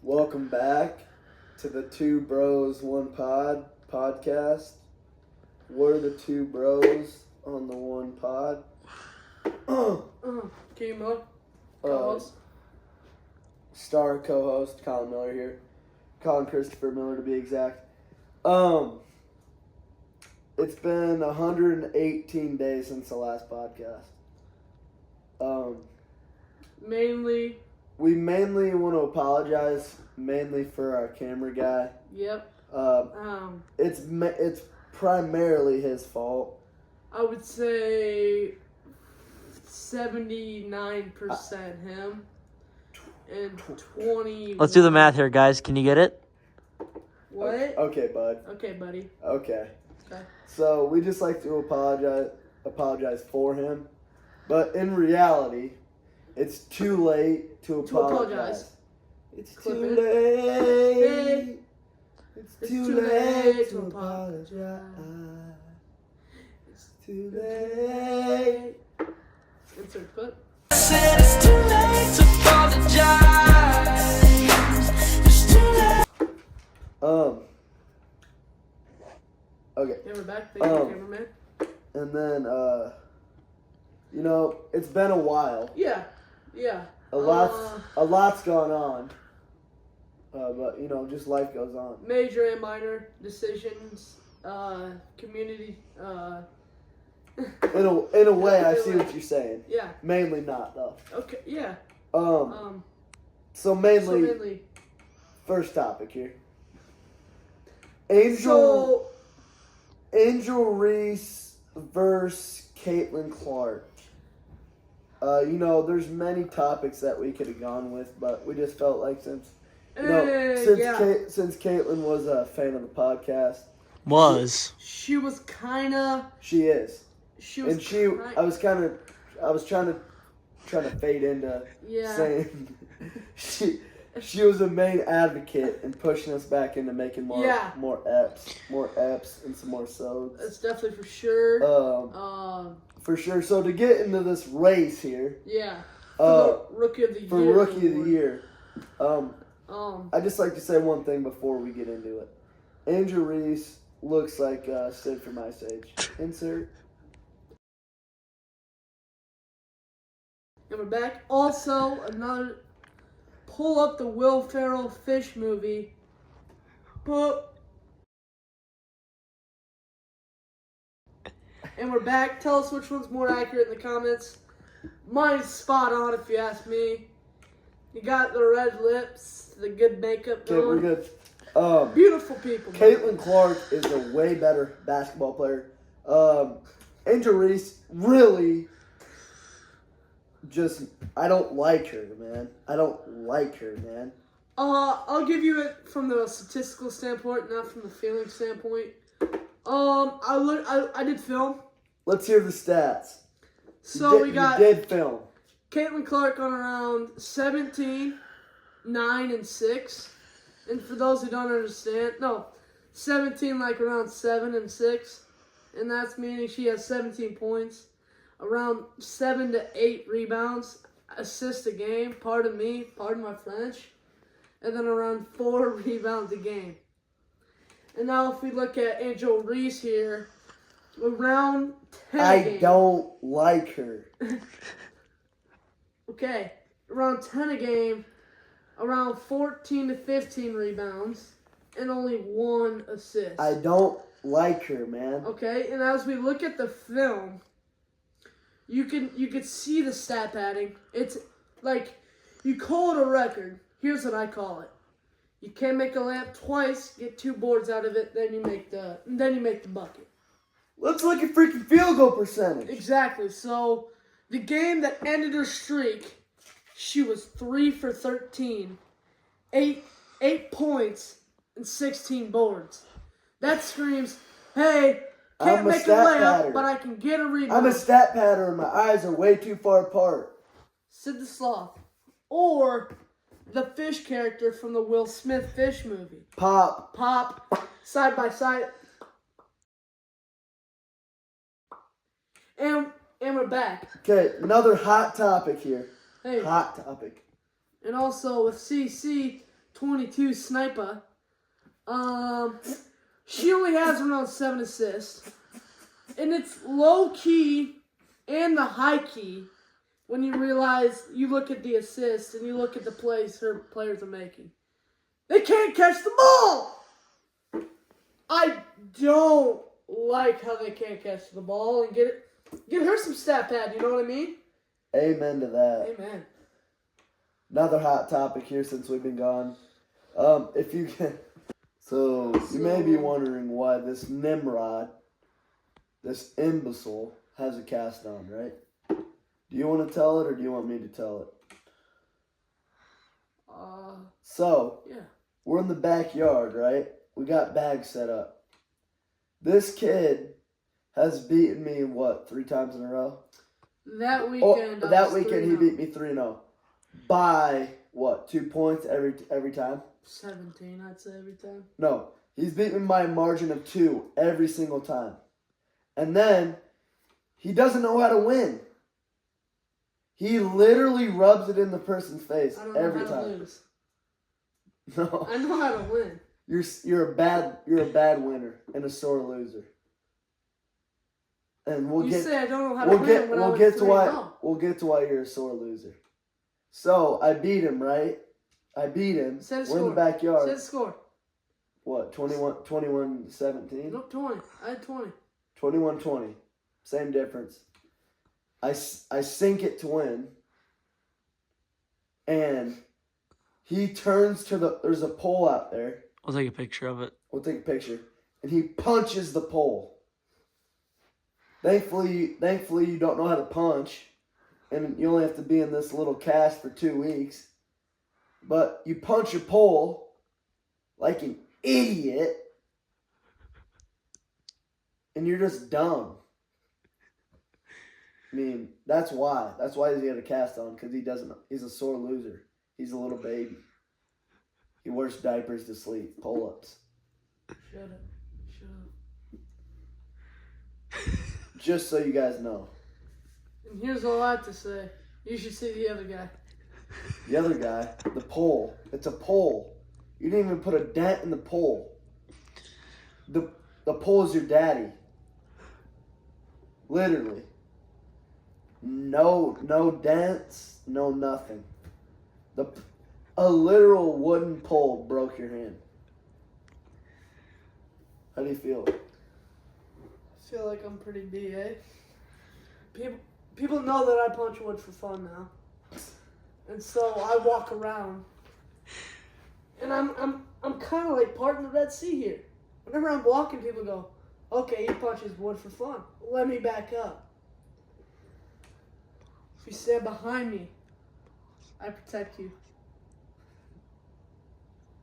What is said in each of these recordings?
Welcome back to the Two Bros One podcast. We're the two bros on the one pod. Kimo, co-host. Star co-host Colin Miller here. Colin Christopher Miller to be exact. It's been 118 days since the last podcast. We mainly want to apologize for our camera guy. Yep. It's primarily his fault. I would say 79% him and 20. Let's do the math here, guys. Can you get it? What? Okay, bud. Okay, buddy. Okay. Okay. So we just like to apologize for him, but in reality, it's too late to apologize. It's Clip too it. late. It's It's too too late late to to apologize. It's too late. Insert clip. Said it's too late to apologize. It's too late. Okay. Yeah, we're back. Thank you, cameraman. And then, it's been a while. Yeah. A lot's gone on. But, just life goes on. Major and minor decisions. Community. In a way, I see what you're saying. Yeah. Mainly not, though. Okay. Yeah. So mainly, first topic here. Angel Reese versus Caitlin Clark. There's many topics that we could have gone with, but we just felt like since Caitlin was a fan of the podcast. She was kind of. She is. She was. I was trying to fade into saying she was a main advocate in pushing us back into making more eps and some more sods. That's definitely for sure. For sure. So to get into this race here. Yeah. For Rookie of the Year. I'd just like to say one thing before we get into it. Angel Reese looks like Sid from Ice Age. Insert. And we're back. Also, pull up the Will Ferrell Fish movie. And we're back. Tell us which one's more accurate in the comments. Mine's spot on, if you ask me. You got the red lips, the good makeup Okay, going. we're good. Beautiful people. Caitlin Clark is a way better basketball player. Angel Reese really I don't like her, man. I'll give you it from the statistical standpoint, not from the feeling standpoint. I did film. Let's hear the stats. So we got you did film. Caitlin Clark on around 17, 9, and 6. And for those who don't understand, 17 like around 7 and 6. And that's meaning she has 17 points, around 7 to 8 rebounds, assists a game, pardon my French, and then around 4 rebounds a game. And now if we look at Angel Reese here, around 10 a game. I don't like her. Okay, around 10 a game, around 14 to 15 rebounds, and only 1 assist. I don't like her, man. Okay, and as we look at the film, you can see the stat padding. It's like, you call it a record. Here's what I call it. You can't make a layup twice, get 2 boards out of it, then you make the bucket. Let's look at freaking field goal percentage. Exactly. So the game that ended her streak, she was 3 for 13, 8 points and 16 boards. That screams, hey, can't make a layup, but I can get a rebound. I'm a stat padder and my eyes are way too far apart. Sid the Sloth. Or the fish character from the Will Smith Fish movie. Pop. Side by side. And we're back. Okay, another hot topic here. Hey. Hot topic. And also with CC, 22 sniper. She only has around 7 assists. And it's low key and the high key when you realize you look at the assists and you look at the plays her players are making. They can't catch the ball! I don't like how they can't catch the ball and get her some stat pad, you know what I mean? Amen to that. Amen. Another hot topic here since we've been gone. If you can, so you may be wondering why this Nimrod, this imbecile, has a cast on, right? Do you want to tell it or do you want me to tell it? So, yeah. We're in the backyard, right? We got bags set up. This kid has beaten me, 3 times in a row? That weekend, that weekend he beat me 3-0. By, 2 points every time? 17, I'd say, every time. No, he's beaten me by a margin of 2 every single time. And then, he doesn't know how to win. He literally rubs it in the person's face every time. I don't know how to lose. No. I know how to win. You're a bad winner and a sore loser. And we'll get to why you're a sore loser. So I beat him, right? We're in the backyard. Set score. What, 21-17? Nope, 20. I had 20. 21-20. Same difference. I sink it to win. And he turns to there's a pole out there. We'll take a picture of it. We'll take a picture. And he punches the pole. Thankfully you don't know how to punch. And you only have to be in this little cast for 2 weeks. But you punch your pole like an idiot. And you're just dumb. I mean, that's why. That's why he had a cast on, because he's a sore loser. He's a little baby. He wears diapers to sleep. Pull-ups. Shut up. Just so you guys know. And here's all I have to say. You should see the other guy. The other guy, the pole. It's a pole. You didn't even put a dent in the pole. The pole is your daddy. Literally. No dents, no nothing. A literal wooden pole broke your hand. How do you feel? I feel like I'm pretty BA. People know that I punch wood for fun now. And so I walk around. And I'm kind of like part of the Red Sea here. Whenever I'm walking, people go, okay, he punches wood for fun. Let me back up. If you stand behind me, I protect you.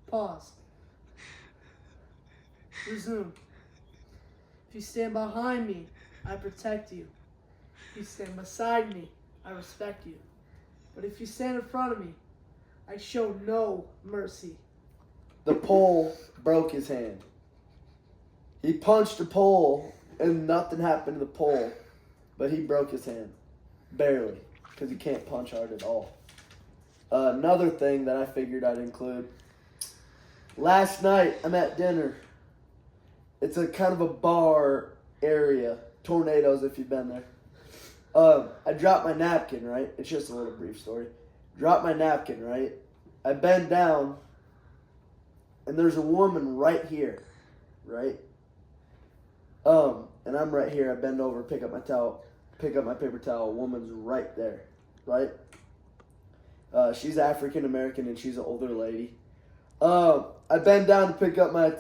Pause. Resume. If you stand behind me, I protect you. If you stand beside me, I respect you. But if you stand in front of me, I show no mercy. The pole broke his hand. He punched the pole and nothing happened to the pole, but he broke his hand. Barely, because he can't punch hard at all. Another thing that I figured I'd include. Last night, I'm at dinner. It's a kind of a bar area. Tornadoes, if you've been there. I dropped my napkin, right? It's just a little brief story. Dropped my napkin, right? I bend down, and there's a woman right here, right? And I'm right here. I bend over, pick up my paper towel. Woman's right there, right? She's African American and she's an older lady. I bend down to pick up my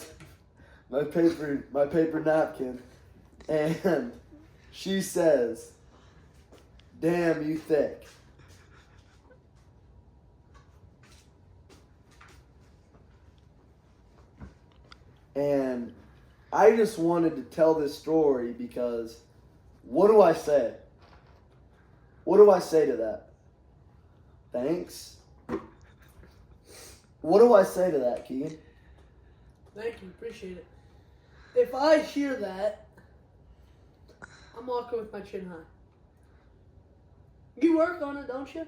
paper napkin, and she says, "Damn, you thick." And I just wanted to tell this story because what do I say? What do I say to that? Thanks? What do I say to that, Keegan? Thank you. Appreciate it. If I hear that, I'm walking with my chin high. You work on it, don't you?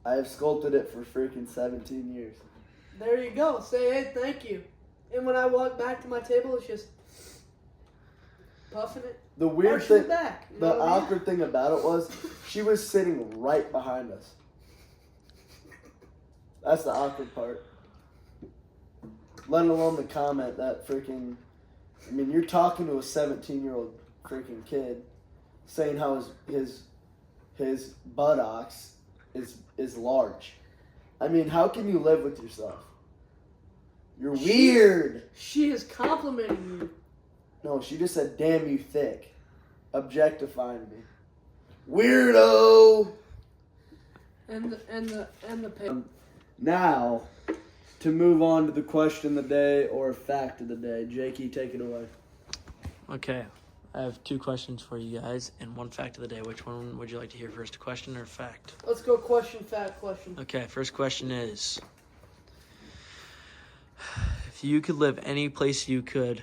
I have sculpted it for freaking 17 years. There you go. Say, hey, thank you. And when I walk back to my table, it's just puffing it. The weird thing, back, the awkward thing about it was, she was sitting right behind us. That's the awkward part. Let alone the comment that freaking, I mean, you're talking to a 17-year-old freaking kid, saying how his buttocks is large. I mean, how can you live with yourself? You're weird. She is complimenting you. No, she just said, "Damn, you thick," objectifying me. Weirdo. And the pay. Now, to move on to the question of the day or fact of the day, Jakey, take it away. Okay. I have 2 questions for you guys and 1 fact of the day. Which one would you like to hear first, question or fact? Let's go question, fact, question. Okay, first question is, if you could live any place you could,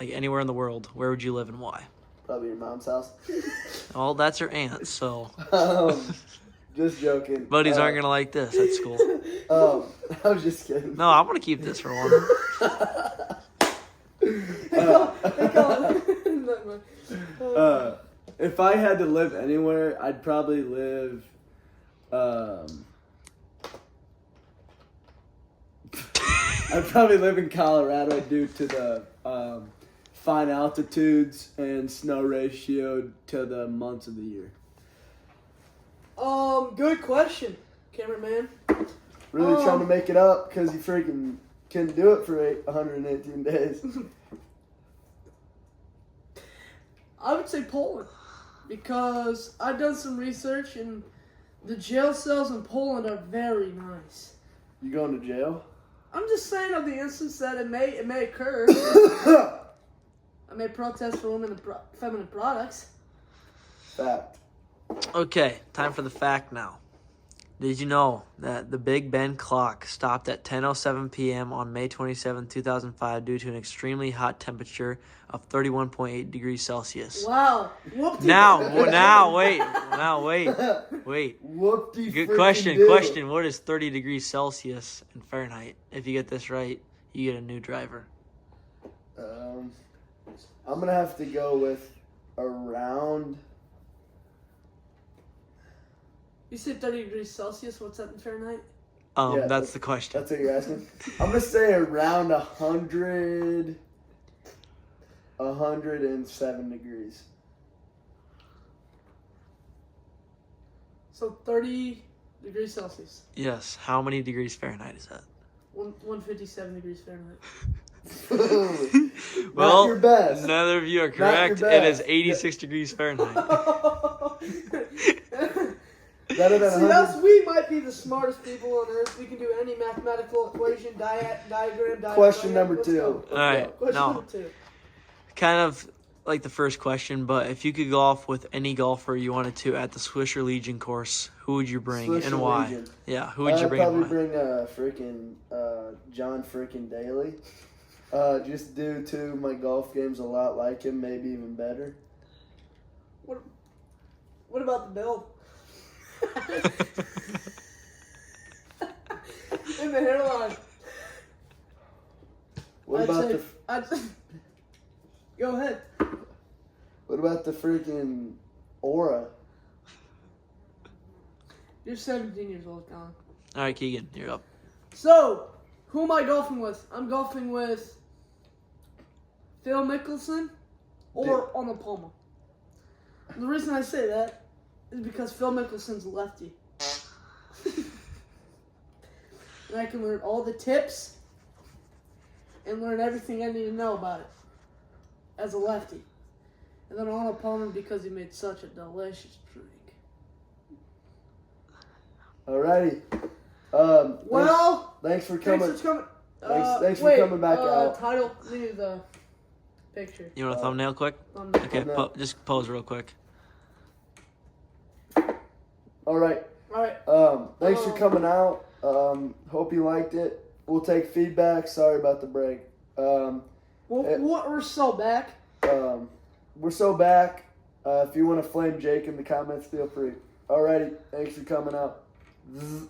like anywhere in the world, where would you live and why? Probably your mom's house. Well, that's her aunt, so Just joking. buddies aren't gonna like this at school. I was just kidding. No, I want to keep this for one. If I had to live anywhere, I'd probably live. I'd probably live in Colorado due to the fine altitudes and snow ratio to the months of the year. Good question, cameraman. Really trying to make it up because you freaking couldn't do it for 118 days. I would say Poland, because I've done some research and the jail cells in Poland are very nice. You going to jail? I'm just saying of the instance that it may occur. I may protest for women and feminine products. Fact. Okay, time for the fact now. Did you know that the Big Ben clock stopped at 10:07 p.m. on May 27, 2005 due to an extremely hot temperature of 31.8 degrees Celsius? Wow. Whoop-de- Now, wait. Whoop-de Good freaking question. do. Question. What is 30 degrees Celsius in Fahrenheit? If you get this right, you get a new driver. I'm gonna have to go with around. You said 30 degrees Celsius. What's that in Fahrenheit? Yeah, That's the question. That's what you're asking. I'm gonna say around 107 degrees. So 30 degrees Celsius. Yes. How many degrees Fahrenheit is that? 157 degrees Fahrenheit. Well, Not your best. neither of you are Not correct. your It is best. 86 degrees Fahrenheit. Better than See, 100. we might be the smartest people on earth. We can do any mathematical equation, diagram. Question diagram. number Let's 2. go. All right. Question No. number 2. Kind of like the first question, but if you could golf with any golfer you wanted to at the Swisher Legion course, who would you bring Swisher and why? Legion. Yeah, who would you bring I'd and probably why? bring John freaking Daly. Just due to my golf game's a lot like him, maybe even better. What about the build? In the hairline. What I'd about say- Go ahead. what about the freaking aura? You're 17 years old, Colin. All right, Keegan, you're up. So, who am I golfing with? I'm golfing with Phil Mickelson or Arnold Palmer. The reason I say that is because Phil Mickelson's a lefty. And I can learn all the tips and learn everything I need to know about it as a lefty. And then Arnold Palmer because he made such a delicious drink. Alrighty. Well, thanks for coming. thanks for coming. Thanks for wait, coming back out. Title, need the picture. You want a thumbnail quick? Okay, No. just pose real quick. Alright. Alright. Thanks for coming out. Hope you liked it. We'll take feedback. Sorry about the break. We're so back. We're so back. If you want to flame Jake in the comments, feel free. Alrighty. Thanks for coming out. Zzz.